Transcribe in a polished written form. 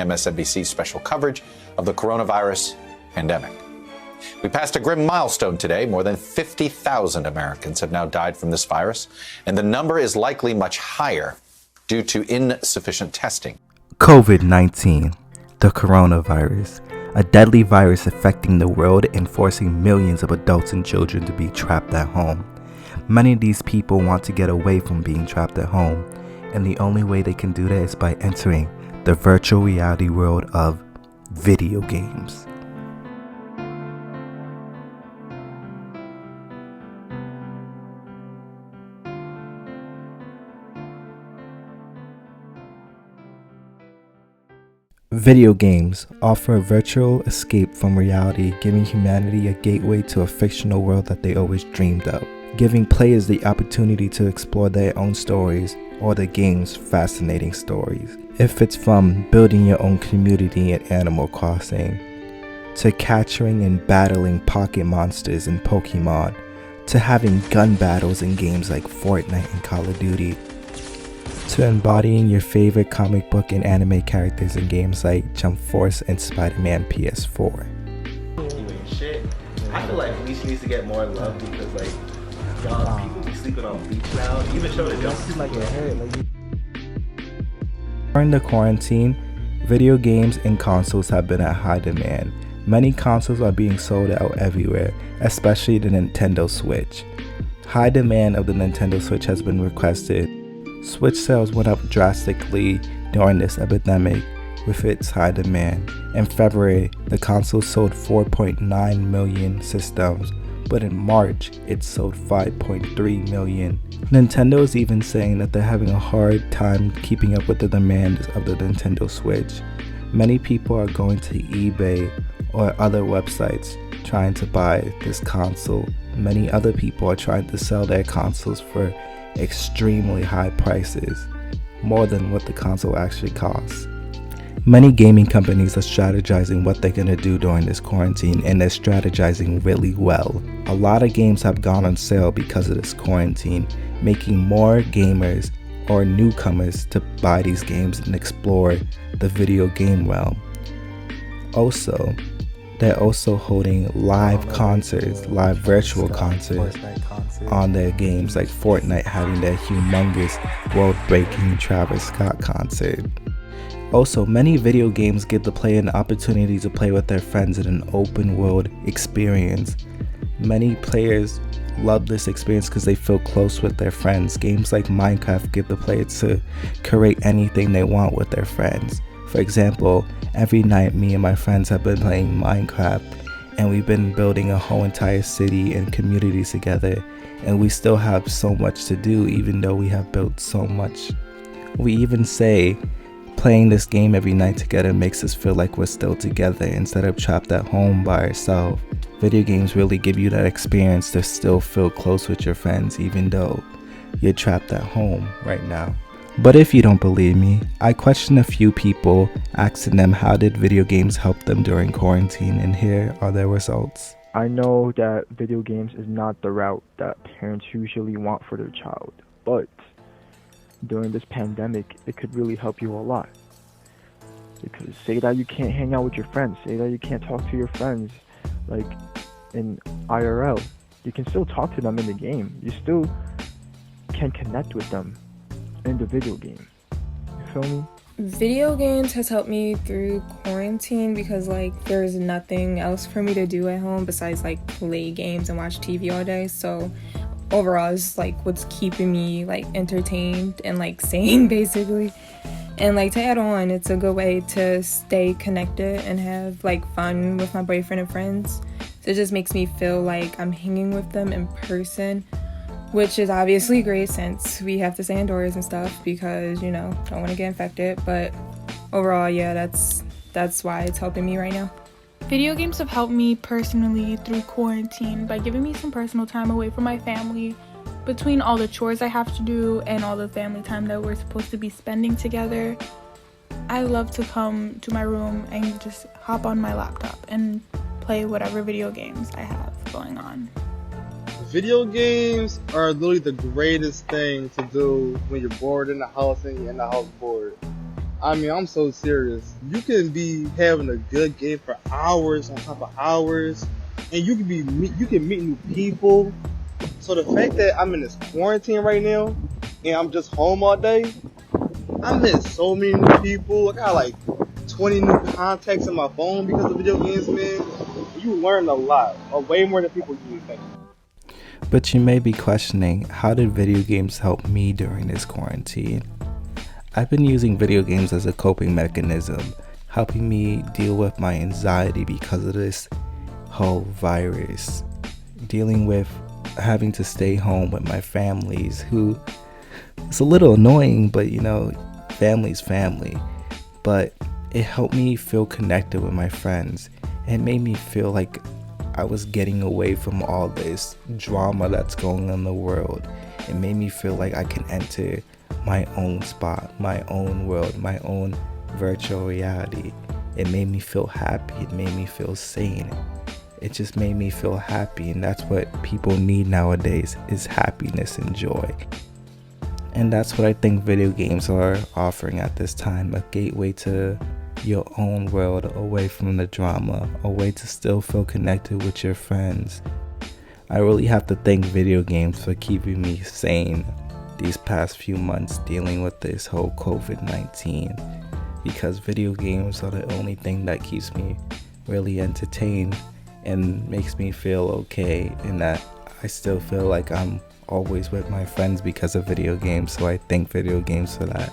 MSNBC's special coverage of the coronavirus pandemic. We passed a grim milestone today. More than 50,000 Americans have now died from this virus, and the number is likely much higher due to insufficient testing. COVID-19, the coronavirus, a deadly virus affecting the world and forcing millions of adults and children to be trapped at home. Many of these people want to get away from being trapped at home, and the only way they can do that is by entering the virtual reality world of video games. Video games offer a virtual escape from reality, giving humanity a gateway to a fictional world that they always dreamed of, giving players the opportunity to explore their own stories or the game's fascinating stories. If it's from building your own community in Animal Crossing, to capturing and battling pocket monsters in Pokemon, to having gun battles in games like Fortnite and Call of Duty, to embodying your favorite comic book and anime characters in games like Jump Force and Spider-Man PS4. Shit. I feel like Bleach needs to get more love because like y'all people be sleeping on Bleach now. Even show the jump like your hair. During the quarantine, video games and consoles have been at high demand. Many consoles are being sold out everywhere, especially the Nintendo Switch. High demand of the Nintendo Switch has been requested. Switch sales went up drastically during this epidemic with its high demand. In February, the console sold 4.9 million systems, but in March, it sold 5.3 million. Nintendo is even saying that they're having a hard time keeping up with the demand of the Nintendo Switch. Many people are going to eBay or other websites trying to buy this console. Many other people are trying to sell their consoles for extremely high prices, more than what the console actually costs. Many gaming companies are strategizing what they're going to do during this quarantine, and they're strategizing really well. A lot of games have gone on sale because of this quarantine, making more gamers or newcomers to buy these games and explore the video game realm. Also, they're also holding live concerts, live virtual concerts on their games, like Fortnite having their humongous world-breaking Travis Scott concert. Also, many video games give the player an opportunity to play with their friends in an open world experience. Many players love this experience because they feel close with their friends. Games like Minecraft give the player to create anything they want with their friends. For example, every night me and my friends have been playing Minecraft, and we've been building a whole entire city and community together, and we still have so much to do even though we have built so much. We even say playing this game every night together makes us feel like we're still together instead of trapped at home by ourselves. Video games really give you that experience to still feel close with your friends even though you're trapped at home right now. But if you don't believe me, I questioned a few people, asking them how did video games help them during quarantine, and here are their results. I know that video games is not the route that parents usually want for their child, but during this pandemic, it could really help you a lot. Because say that you can't hang out with your friends, say that you can't talk to your friends, like in IRL, you can still talk to them in the game. You still can connect with them in the video game. You feel me? Video games has helped me through quarantine because there's nothing else for me to do at home besides play games and watch TV all day. So overall it's what's keeping me entertained and sane basically. And to add on, it's a good way to stay connected and have fun with my boyfriend and friends. So it just makes me feel like I'm hanging with them in person, which is obviously great since we have to stay indoors and stuff because, don't want to get infected. But overall, yeah, that's why it's helping me right now. Video games have helped me personally through quarantine by giving me some personal time away from my family. Between all the chores I have to do and all the family time that we're supposed to be spending together, I love to come to my room and just hop on my laptop and play whatever video games I have going on. Video games are literally the greatest thing to do when you're bored in the house and you're in the house bored. I mean, I'm so serious. You can be having a good game for hours on top of hours, and you can meet new people. So the fact that I'm in this quarantine right now, and I'm just home all day, I met so many new people. I got like 20 new contacts in my phone because of video games, man. You learn a lot, or way more than people usually think. But you may be questioning, how did video games help me during this quarantine? I've been using video games as a coping mechanism, helping me deal with my anxiety because of this whole virus, dealing with having to stay home with my families, who it's a little annoying, but you know, family's family. But it helped me feel connected with my friends. It made me feel like I was getting away from all this drama that's going on in the world. It made me feel like I can enter my own spot, my own world, my own virtual reality. It made me feel happy. It made me feel sane. It just made me feel happy, and that's what people need nowadays, is happiness and joy. And that's what I think video games are offering at this time, a gateway to your own world, away from the drama, a way to still feel connected with your friends. I really have to thank video games for keeping me sane these past few months dealing with this whole COVID-19, because video games are the only thing that keeps me really entertained and makes me feel okay, and that I still feel like I'm always with my friends because of video games. So I thank video games for that.